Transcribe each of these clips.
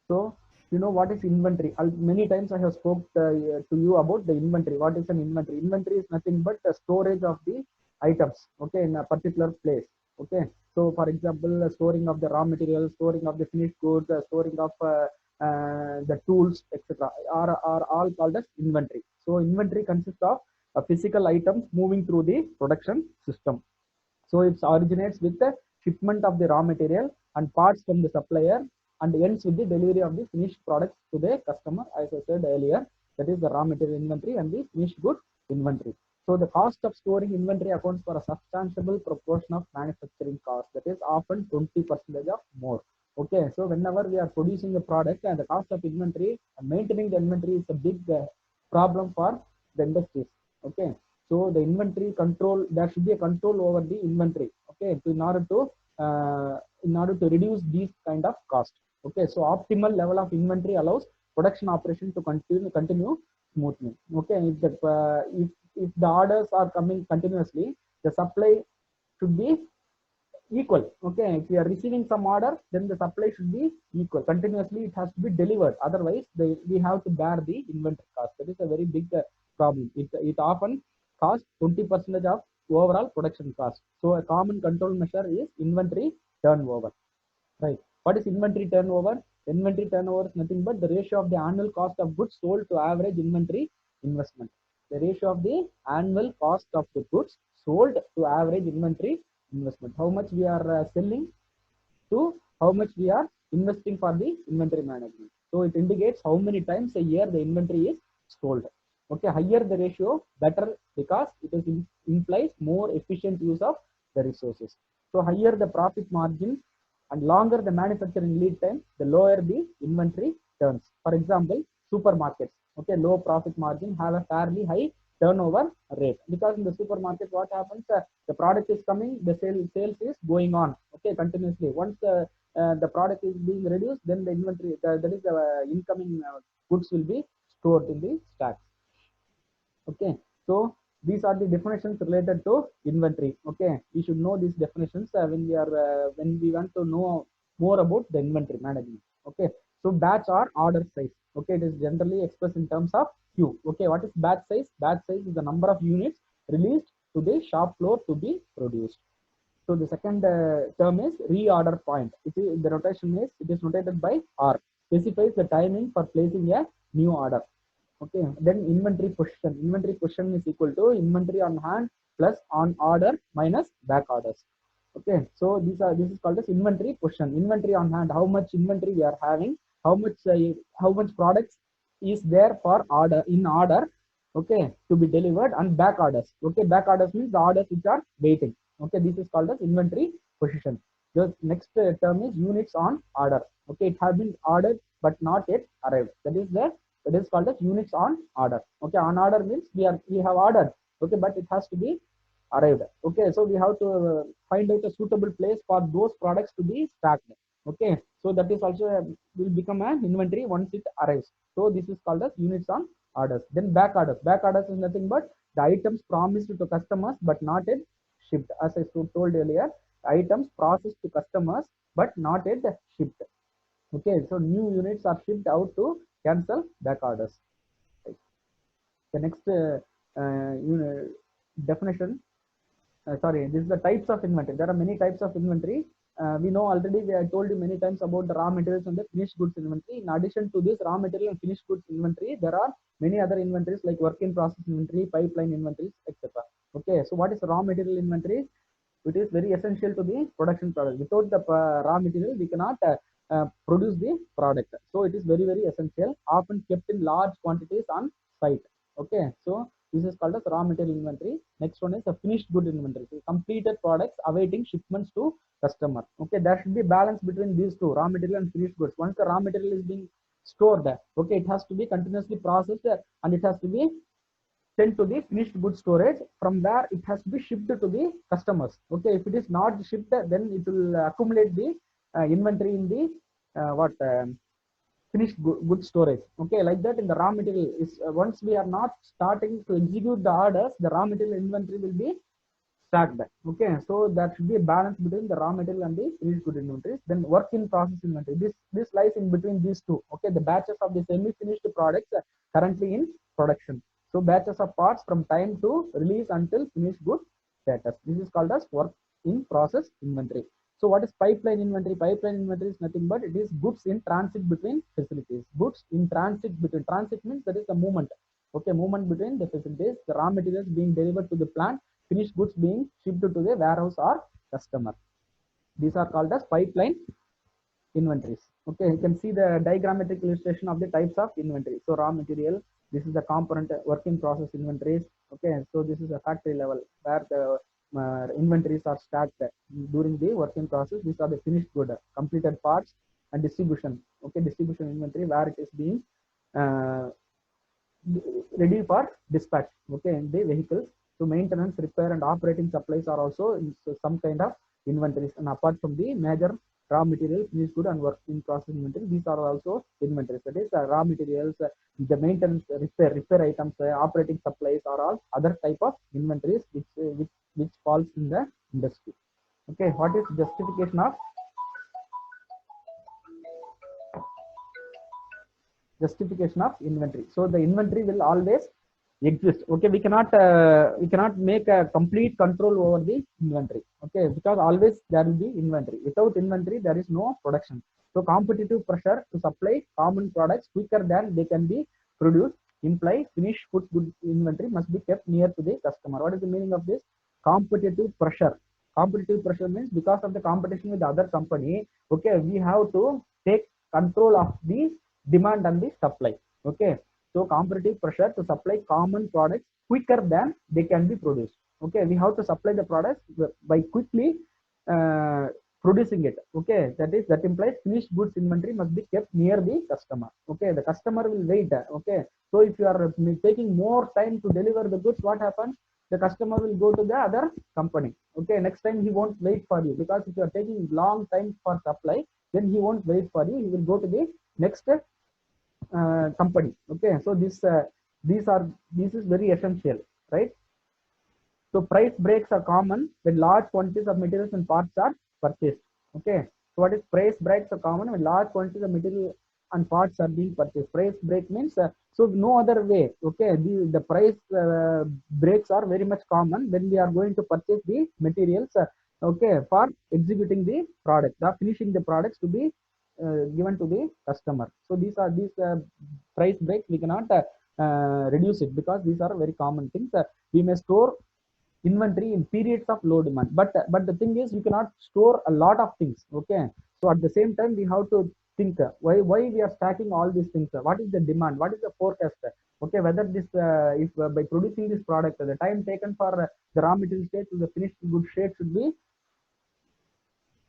So you know what is inventory. Many times I have spoke to you about the inventory. What is an inventory? Inventory is nothing but the storage of the items, okay, in a particular place. Okay, so for example, storing of the raw materials, storing of the finished goods, storing of the tools, etc., are all called as inventory. So inventory consists of physical items moving through the production system. So it originates with the shipment of the raw material and parts from the supplier and ends with the delivery of the finished products to the customer, as I said earlier. That is the raw material inventory and the finished good inventory. So the cost of storing inventory accounts for a substantial proportion of manufacturing cost. That is often 20% of more. Okay, so whenever we are producing a product and the cost of inventory, maintaining the inventory is a big problem for the industries. Okay, so the inventory control, there should be a control over the inventory. Okay, so in order to reduce these kind of cost. Okay, so optimal level of inventory allows production operation to continue smoothly. Okay, if the orders are coming continuously, the supply should be equal. Okay, if we are receiving some order, then the supply should be equal continuously. It has to be delivered, otherwise we have to bear the inventory cost. That is a very big problem. It often costs 20% of overall production cost. So a common control measure is inventory turnover, right? What is inventory turnover? Inventory turnover is nothing but the ratio of the annual cost of goods sold to average inventory investment. The ratio of the annual cost of the goods sold to average inventory investment. How much we are selling to how much we are investing for the inventory management. So it indicates how many times a year the inventory is sold. Okay, higher the ratio, better, because it is implies more efficient use of the resources. So higher the profit margin and longer the manufacturing lead time, the lower the inventory turns. For example, supermarkets, okay, low profit margin have a fairly high turnover rate, because in the supermarket what happens, the product is coming, the sales is going on, okay, continuously. Once the product is being reduced, then the inventory, that is the incoming goods will be stored in the stacks. Okay, so these are the definitions related to inventory. Okay, we should know these definitions when we want to know more about the inventory management. Okay, so batch or order size. Okay, it is generally expressed in terms of q. Okay, what is batch size? Batch size is the number of units released to the shop floor to be produced. So the second term is reorder point. The notation is, it is notated by R, specifies the timing for placing a new order. Okay, then inventory position. Inventory position is equal to inventory on hand plus on order minus back orders. Okay, so this is called as inventory position. Inventory on hand, how much inventory we are having, how much products is there for order, in order, okay, to be delivered, and back orders. Okay, back orders means the orders which are waiting. Okay, this is called as inventory position. The next term is units on order. Okay, it has been ordered but not yet arrived. That is called as units on order. Okay, on order means we have ordered. Okay, but it has to be arrived. Okay, so we have to find out a suitable place for those products to be stacked. Okay, so that is also will become an inventory once it arrives. So this is called as units on orders. Then back orders. Back orders is nothing but the items promised to customers but not yet shipped. As I told earlier, items processed to customers but not yet shipped. Okay, so new units are shipped out to cancel back orders. Right. The next definition, sorry, this is the types of inventory. There are many types of inventory. We know already, I told you many times about the raw materials and the finished goods inventory. In addition to this raw material and finished goods inventory, there are many other inventories like work in process inventory, pipeline inventories, etc. Okay, so what is raw material inventory? It is very essential to the production product. Without the raw material, we cannot produce the product. So it is very, very essential, often kept in large quantities on site. Okay, so this is called as raw material inventory. Next one is a finished good inventory. So completed products awaiting shipments to customer. Okay, there should be balance between these two, raw material and finished goods. Once the raw material is being stored, okay, it has to be continuously processed and it has to be sent to the finished goods storage, from where it has to be shipped to the customers. Okay, if it is not shipped, then it will accumulate the inventory in the what finished good storage. Okay, like that in the raw material is once we are not starting to execute the orders, the raw material inventory will be stacked. Okay, so that should be a balance between the raw material and the finished good inventories. Then work in process inventory, this lies in between these two. Okay, the batches of the semi finished products currently in production. So batches of parts from time to release until finished good status, this is called as work in process inventory. So what is pipeline inventory? Pipeline inventory is nothing but it is goods in transit between facilities. Goods in transit between, transit means that is the movement. Okay, movement between the facilities, the raw materials being delivered to the plant, finished goods being shipped to the warehouse or customer. These are called as pipeline inventories. Okay, you can see the diagrammatic illustration of the types of inventory. So raw material, this is the component work in process inventories. Okay, so this is a factory level where the inventories are stacked during the work in process. These are the finished good, completed parts, and distribution. Okay, distribution inventory where it is being uh, ready for dispatch. Okay, in the vehicles. So maintenance, repair, and operating supplies are also in some kind of inventories. And apart from the major raw material, finished good, and work in process inventory, these are also inventories. That is raw materials, the maintenance, repair items, operating supplies are all other type of inventories which falls in the industry. Okay, what is justification of inventory? So the inventory will always exist. Okay, we cannot make a complete control over the inventory. Okay, because always there will be inventory. Without inventory there is no production. So competitive pressure to supply common products quicker than they can be produced imply finished good inventory must be kept near to the customer. What is the meaning of this? Competitive pressure. Competitive pressure means because of the competition with the other company, okay, we have to take control of the demand and the supply. Okay, so competitive pressure to supply common products quicker than they can be produced. Okay, we have to supply the products by quickly uh, producing it. Okay, that implies finished goods inventory must be kept near the customer. Okay, the customer will wait. Okay, so if you are taking more time to deliver the goods, what happens? The customer will go to the other company. Okay, next time he won't wait for you, because if you are taking long time for supply, then he won't wait for you, he will go to the next company. Okay, so this is very essential, right? So price breaks are common when large quantities of materials and parts are purchased. Okay, so what is price breaks are common when large quantities of material and parts are being purchased. Price break means so no other way. Okay, the price breaks are very much common when we are going to purchase the materials. Okay, for executing the product, the finishing the products to be given to the customer. So these price breaks we cannot reduce it, because these are very common things. We may store inventory in periods of low demand, but the thing is we cannot store a lot of things. Okay, so at the same time we have to think why we are stacking all these things. What is the demand? What is the forecast? Okay, whether this if by producing this product, the time taken for the raw material state to the finished good state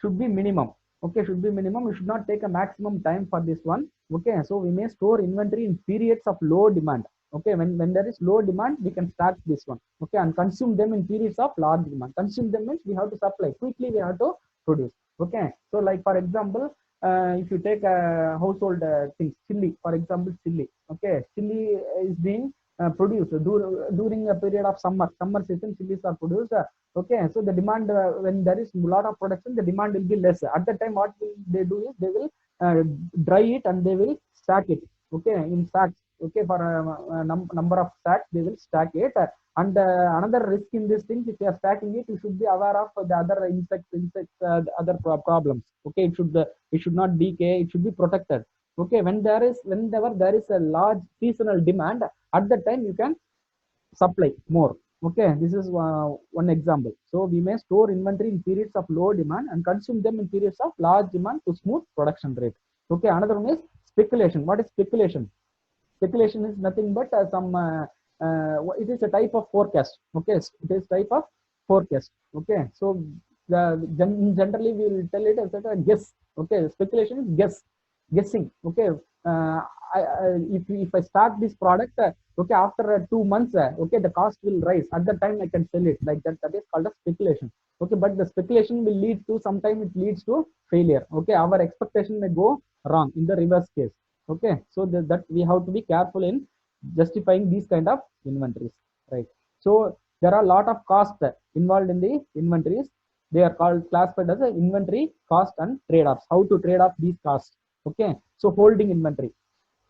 should be minimum. Okay, should be minimum. We should not take a maximum time for this one. Okay, so we may store inventory in periods of low demand. Okay, when there is low demand, we can start this one. Okay, and consume them in periods of large demand. Consume them means we have to supply quickly, we have to produce. Okay, so like for example, if you take household things, chili, for example, chili. Okay, chili is being produced during a period of summer season. Chilies are produced. Okay, so the demand, when there is a lot of production, the demand will be less. At that time, what will they do is they will dry it and they will stack it. Okay, in sacks. Okay, for a number of sacks they will stack it. And another risk in these things, if you are stacking it, you should be aware of the other insects, the other problems. Okay, it should not decay, it should be protected. Okay, whenever there is a large seasonal demand, at that time you can supply more. Okay, this is one example. So we may store inventory in periods of low demand and consume them in periods of large demand to smooth production rate. Okay, another one is speculation. What is speculation? Speculation is nothing but it is a type of forecast. Okay, it is type of forecast. Okay, so generally we will tell it as a guess. Okay, speculation is guessing. Okay, if I start this product, okay, after 2 months, okay, the cost will rise. At that time I can sell it, like that. That is called a speculation. Okay, but the speculation will lead to, sometimes it leads to failure. Okay, our expectation may go wrong in the reverse case. Okay, so that we have to be careful in justifying these kind of inventories, right? So There are a lot of costs involved in the inventories. They are called classified as a inventory cost and trade-offs. How to trade off these costs? Okay, so holding inventory.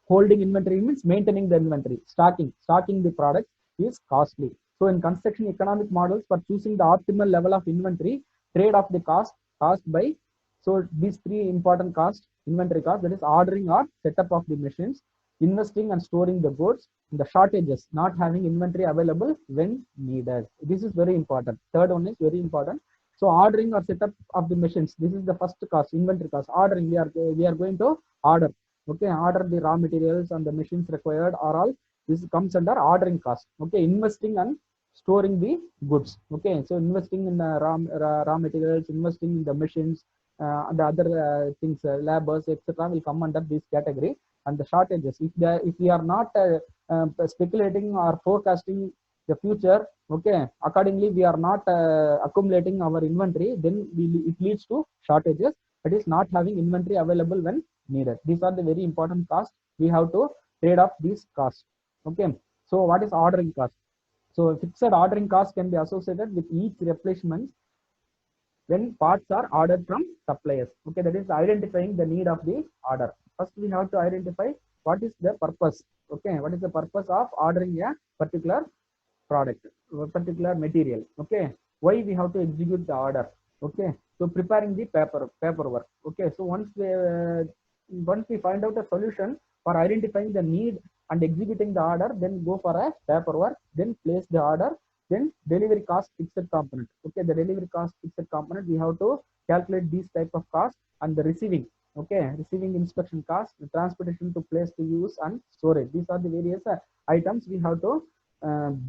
Holding inventory means maintaining the inventory. Stocking the product is costly. So in construction economic models, for choosing the optimal level of inventory, trade off the cost caused by, so these three important costs: inventory cost, that is ordering or setup of the machines, investing and storing the goods, the shortages, not having inventory available when needed. This is very important. Third one is very important. So ordering or setup of the machines, this is the first cost, inventory cost. Ordering, we are going to order. Okay, order the raw materials and the machines required are all, this comes under ordering cost. Okay, investing and storing the goods. Okay, so investing in the raw materials, investing in the machines, and the other things, labors, etc., will come under this category. And the shortages, if we are not speculating or forecasting the future, okay, accordingly we are not accumulating our inventory, then it leads to shortages. That is not having inventory available when needed. These are the very important costs. We have to trade off these costs. Okay, so what is ordering cost? So fixed ordering cost can be associated with each replacement when parts are ordered from suppliers. Okay, that is identifying the need of the order. First, we have to identify what is the purpose. Okay, what is the purpose of ordering a particular product, a particular material. Okay, why we have to execute the order. Okay, so preparing the paperwork. Okay, so once we find out a solution for identifying the need and executing the order, then go for a paperwork, then place the order, then delivery cost fixed component. Okay, the delivery cost fixed component, we have to calculate these type of costs. And the receiving, okay, receiving inspection cost, the transportation to place to use, and storage. These are the various items we have to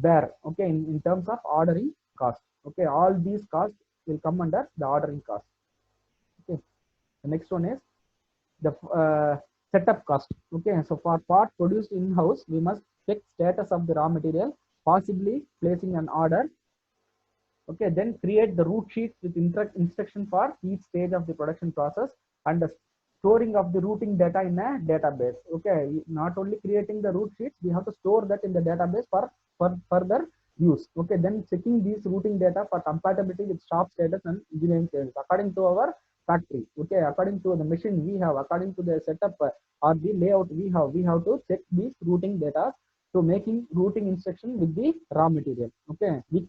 bear. Okay, in terms of ordering cost. Okay, all these costs will come under the ordering cost. Okay, the next one is the setup cost. Okay, so for part produced in house, we must check status of the raw material, possibly placing an order. Okay, then create the route sheets with instruction for each stage of the production process, and the storing of the routing data in a database. Okay, not only creating the route sheets, we have to store that in the database for further use. Okay, then checking these routing data for compatibility with shop status and engineering status according to our factory. Okay, according to the machine we have, according to the setup or the layout we have to check these routing data. So making routing instruction with the raw material. Okay, which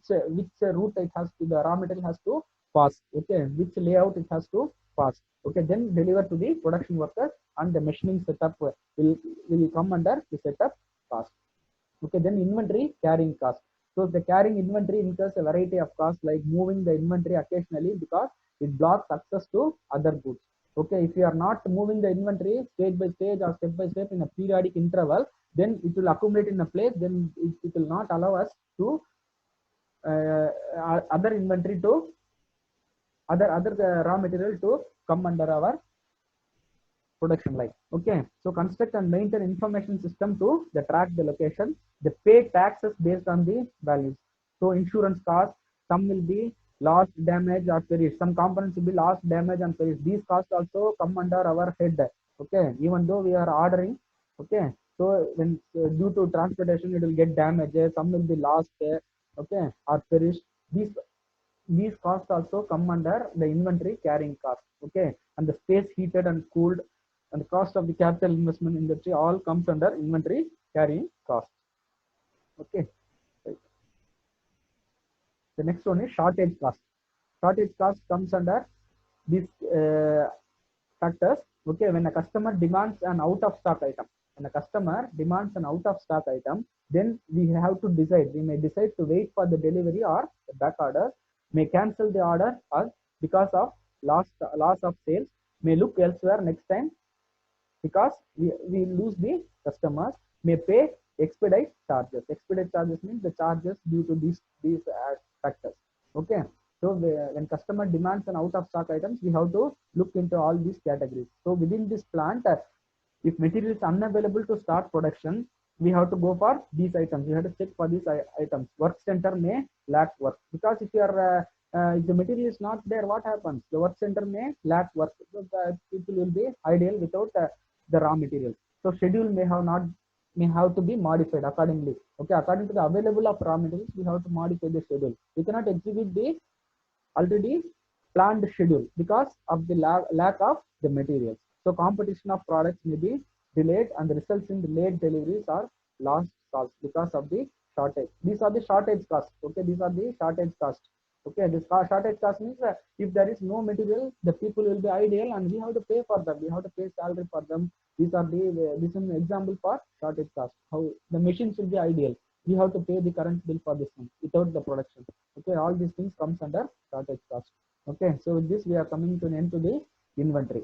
route it has to, the raw material has to pass. Okay, which layout it has to pass. Okay, then deliver to the production workers, and the machining setup will come under the setup cost. Okay, then inventory carrying cost. So the carrying inventory incurs a variety of costs, like moving the inventory occasionally because it blocks access to other goods. Okay, if you are not moving the inventory stage by stage or step by step in a periodic interval, then it will accumulate in a place, then it will not allow us to other inventory to other raw material to come under our production line. Okay, so construct and maintain information system to the track the location. They pay taxes based on the values. So insurance costs, some will be lost, damage, or perish. Some components will be lost, damage, and perish. These costs also come under our head. Okay, even though we are ordering. Okay, so when due to transportation it will get damaged, some will be lost, okay, or perish. These costs also come under the inventory carrying cost. Okay, and the space heated and cooled, and the cost of the capital investment in the tree all comes under inventory carrying cost. Okay, right. The next one is shortage cost. Shortage cost comes under these factors. Okay, when a customer demands an out of stock item, then we have to decide. We may decide to wait for the delivery or the back order, may cancel the order, or because of loss of sales, may look elsewhere next time because we lose the customers, may pay expedite charges. Expedite charges means the charges due to these factors. Okay, so when customer demands an out of stock items, we have to look into all these categories. So within this plant, if material is unavailable to start production, we have to go for these items. We have to check for these items. Work center may lack work, because if you are if the material is not there, what happens? The work center may lack work. So the people will be ideal without the raw material. So schedule may have not may have to be modified accordingly. Okay, according to the available of raw materials, we have to modify the schedule. We cannot execute the already planned schedule because of the lack of the materials. So competition of products may be delayed and results in delayed deliveries or lost sales because of the shortage. These are the shortage costs. Okay, these are the shortage costs. Okay, this shortage cost means if there is no material, the people will be idle and we have to pay for them. We have to pay salary for them. These are the this is an example for shortage cost. How the machines will be ideal. We have to pay the current bill for this one without the production. Okay, all these things comes under shortage cost. Okay, so with this we are coming to an end to the inventory.